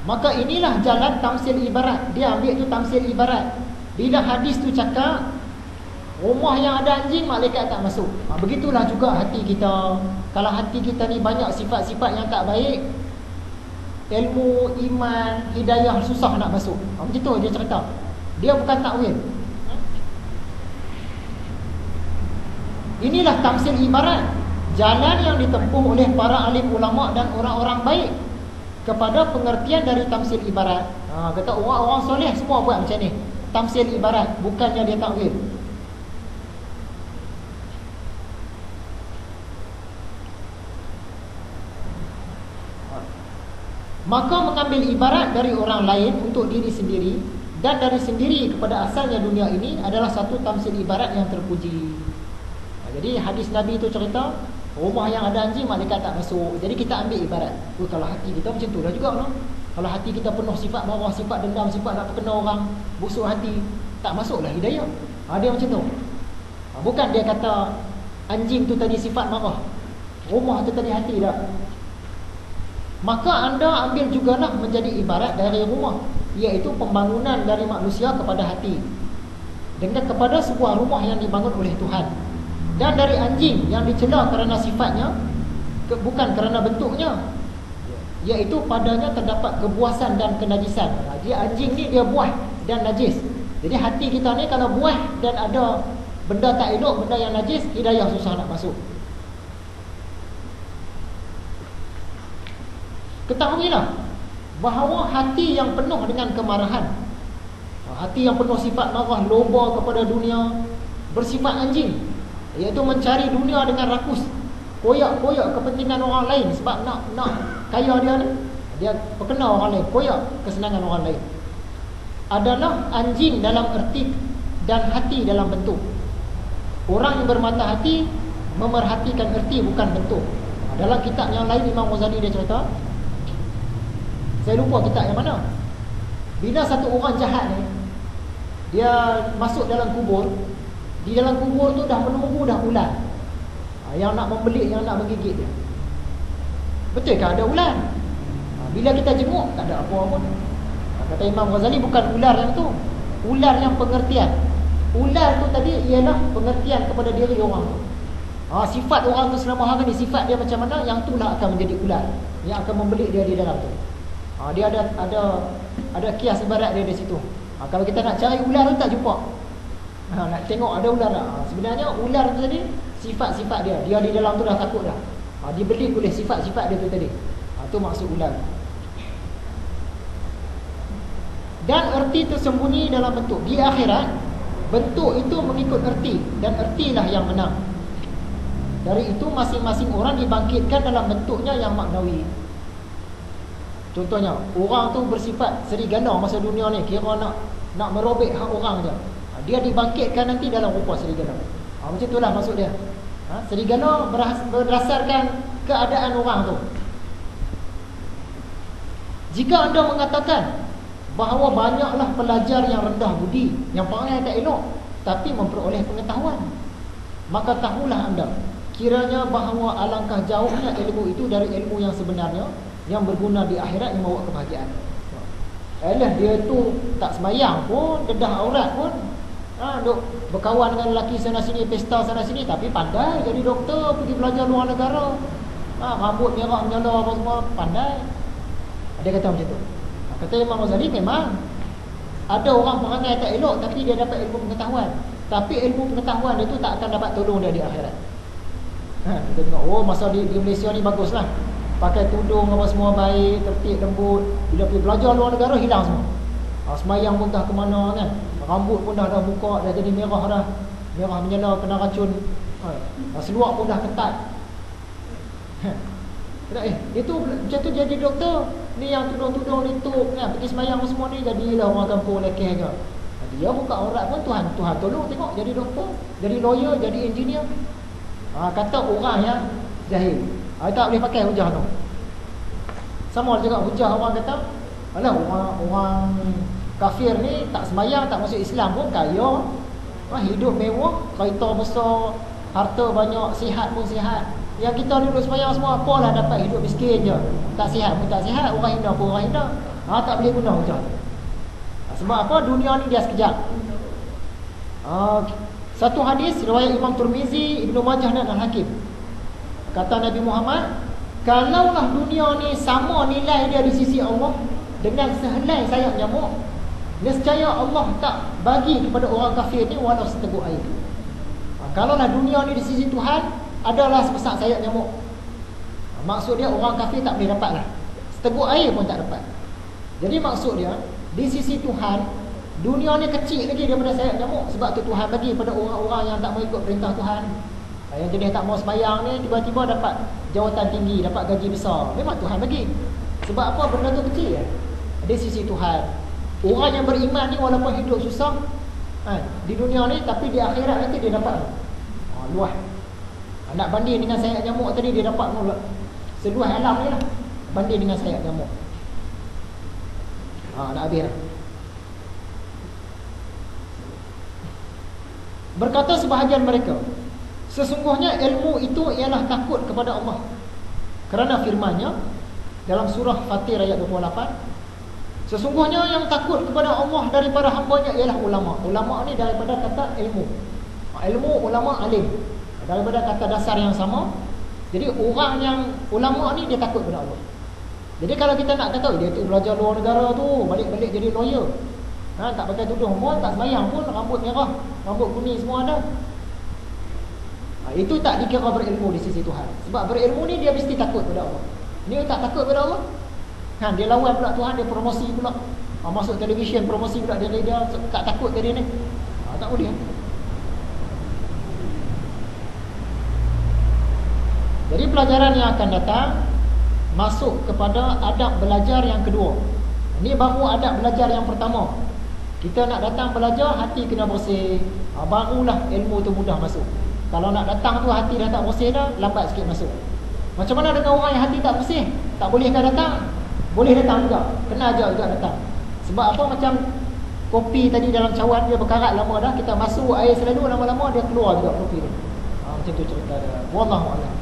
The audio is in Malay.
Maka inilah jalan tamsil ibarat. Dia ambil tu tamsil ibarat. Bila hadis tu cakap rumah yang ada anjing, malaikat tak masuk. Begitulah juga hati kita. Kalau hati kita ni banyak sifat-sifat yang tak baik, ilmu, iman, hidayah susah nak masuk. Macam tu dia cerita. Dia bukan takwil. Inilah tamsil ibarat, jalan yang ditempuh oleh para alim ulama dan orang-orang baik kepada pengertian dari tamsil ibarat. Kata orang-orang soleh semua buat macam ni, tamsil ibarat, bukannya dia takwil. Maka mengambil ibarat dari orang lain untuk diri sendiri dan dari sendiri kepada asalnya dunia ini adalah satu tamsil ibarat yang terpuji. Jadi hadis Nabi itu cerita rumah yang ada anjing, malaikat tak masuk. Jadi kita ambil ibarat. Kalau hati kita macam tu lah juga, no? Kalau hati kita penuh sifat marah, sifat dendam, sifat nak perkena orang, busuk hati, tak masuklah hidayah. Dia macam tu. Bukan dia kata anjing tu tadi sifat marah, rumah tu tadi hati dah. Maka anda ambil jugalah menjadi ibarat dari rumah, iaitu pembangunan dari manusia kepada hati, dengan kepada sebuah rumah yang dibangun oleh Tuhan. Dan dari anjing yang dicela kerana sifatnya, bukan kerana bentuknya, iaitu padanya terdapat kebuasan dan kenajisan. Dia anjing ni dia buah dan najis. Jadi hati kita ni kalau buah dan ada benda tak elok, benda yang najis, hidayah susah nak masuk. Ketahuilah bahawa hati yang penuh dengan kemarahan, hati yang penuh sifat marah, loba kepada dunia, bersifat anjing, iaitu mencari dunia dengan rakus, koyak-koyak kepentingan orang lain sebab nak kaya dia ni, dia perkena orang lain, koyak kesenangan orang lain, adalah anjing dalam erti dan hati dalam bentuk. Orang yang bermata hati memerhatikan erti bukan bentuk. Dalam kitab yang lain Imam Ghazali dia cerita, saya lupa kitab yang mana, bila satu orang jahat ni dia masuk dalam kubur, di dalam kubur tu dah menunggu dah ular yang nak membelit, yang nak menggigit dia. Betul ke ada ular? Bila kita jenguk tak ada apa pun. Kata Imam Ghazali, bukan ular yang tu, ular yang pengertian. Ular tu tadi ialah pengertian kepada diri orang tu. Sifat orang tu selama hari ni, sifat dia macam mana, yang tu lah akan menjadi ular yang akan membelit dia di dalam tu. Dia ada kias ibarat dia di situ. Kalau kita nak cari ular tu tak jumpa. Nak tengok ada ular tak? Sebenarnya ular tu tadi sifat-sifat dia di dalam tu dah takut dah. Dibeli oleh sifat-sifat dia tu tadi. Tu maksud ular. Dan erti tersembunyi dalam bentuk. Di akhirat, bentuk itu mengikut erti, dan ertilah yang menang. Dari itu masing-masing orang dibangkitkan dalam bentuknya yang maknawi. Contohnya, orang tu bersifat serigala masa dunia ni, kira nak merobek hak orang je. Dia dibangkitkan nanti dalam rupa serigala. Macam itulah maksud dia. Serigala berdasarkan keadaan orang tu. Jika anda mengatakan bahawa banyaklah pelajar yang rendah budi, yang perangai tak elok, tapi memperoleh pengetahuan, maka tahulah anda kiranya bahawa alangkah jauhnya ilmu itu dari ilmu yang sebenarnya, yang berguna di akhirat, yang membawa kebahagiaan. Dia tu tak sembahyang pun, dedah aurat pun, duk berkawan dengan lelaki sana sini, pesta sana sini, tapi pandai jadi doktor, pergi belajar luar negara, rambut merah menyala apa semua, pandai. Dia kata macam tu. Kata Imam Ghazali, memang ada orang perangai tak elok tapi dia dapat ilmu pengetahuan, tapi ilmu pengetahuan dia tu tak akan dapat tolong dia di akhirat. Kita tengok, masa di Malaysia ni baguslah, pakai tudung apa semua baik, tertib, lembut. Bila pergi belajar luar negara, hilang semua. Semayang pun dah ke mana kan, rambut pun dah buka, dah jadi merah dah, merah menyala, kena racun. Seluar pun dah ketat. Itu macam tu jadi doktor. Ni yang tudung-tudung ni tuk kan, pergi semayang semua ni, jadilah orang kampung lekeh je. Dia buka aurat pun Tuhan tolong, tengok jadi doktor, jadi lawyer, jadi engineer. Kata orang yang jahil, tak boleh pakai hujah tu. Sama juga hujah orang kata, alah orang kafir ni tak semayang, tak masuk Islam pun kaya, hidup mewah, kereta besar, harta banyak, sihat pun sihat. Yang kita duduk semayang semua, apalah dapat hidup miskin je, tak sihat pun tak sihat, orang hina pun orang hina. Tak boleh guna hujah tu. Sebab apa? Dunia ni dia sekejap. Satu hadis riwayat Imam Tirmizi, Ibnu Majah dan Al-Hakim. Kata Nabi Muhammad, kalaulah dunia ni sama nilai dia di sisi Allah dengan sehelai sayap nyamuk, nescaya Allah tak bagi kepada orang kafir ni walau seteguk air. Kalaulah dunia ni di sisi Tuhan adalah sebesar sayap nyamuk, maksud dia orang kafir tak boleh dapat lah, seteguk air pun tak dapat. Jadi maksud dia, di sisi Tuhan, dunia ni kecil lagi daripada sayap nyamuk. Sebab tu Tuhan bagi pada orang-orang yang tak mau ikut perintah Tuhan, yang jenis tak mau sembahyang ni, tiba-tiba dapat jawatan tinggi, dapat gaji besar. Memang Tuhan bagi. Sebab apa? Benda tu kecil di sisi Tuhan. Orang yang beriman ni walaupun hidup susah di dunia ni, tapi di akhirat nanti dia dapat luah. Nak banding dengan sayap nyamuk tadi, dia dapat seluas alam ni lah, banding dengan sayap nyamuk. Nak habis lah. Berkata sebahagian mereka, sesungguhnya ilmu itu ialah takut kepada Allah, kerana firman-Nya dalam surah Fatir ayat 28, sesungguhnya yang takut kepada Allah daripada hamba-Nya ialah ulama. Ulama ni daripada kata ilmu. Ilmu, ulama, alim, daripada kata dasar yang sama. Jadi orang yang ulama ni dia takut kepada Allah. Jadi kalau kita nak kata dia tu belajar luar negara tu, balik-balik jadi lawyer, tak pakai tudung pun, tak sembahyang pun, rambut merah, rambut kuning semua ada, itu tak dikira berilmu di sisi Tuhan. Sebab berilmu ni dia mesti takut kepada Allah. Ni tak takut kepada Allah, dia lawan pula Tuhan, dia promosi pula, masuk televisyen promosi pula dia tak takut ke dia ni. Tak boleh. Jadi pelajaran yang akan datang masuk kepada adab belajar yang kedua. Ini baru adab belajar yang pertama. Kita nak datang belajar, hati kena bersih, barulah ilmu tu mudah masuk. Kalau nak datang tu hati dah tak bersih dah, lambat sikit masuk. Macam mana dengan orang yang hati tak bersih? Tak bolehkah datang? Boleh datang juga, kena ajar juga datang. Sebab apa? Macam kopi tadi dalam cawan dia berkarat lama dah, kita masuk air selalu, lama-lama dia keluar juga kopi tu. Macam tu cerita dia. Wallahu a'lam.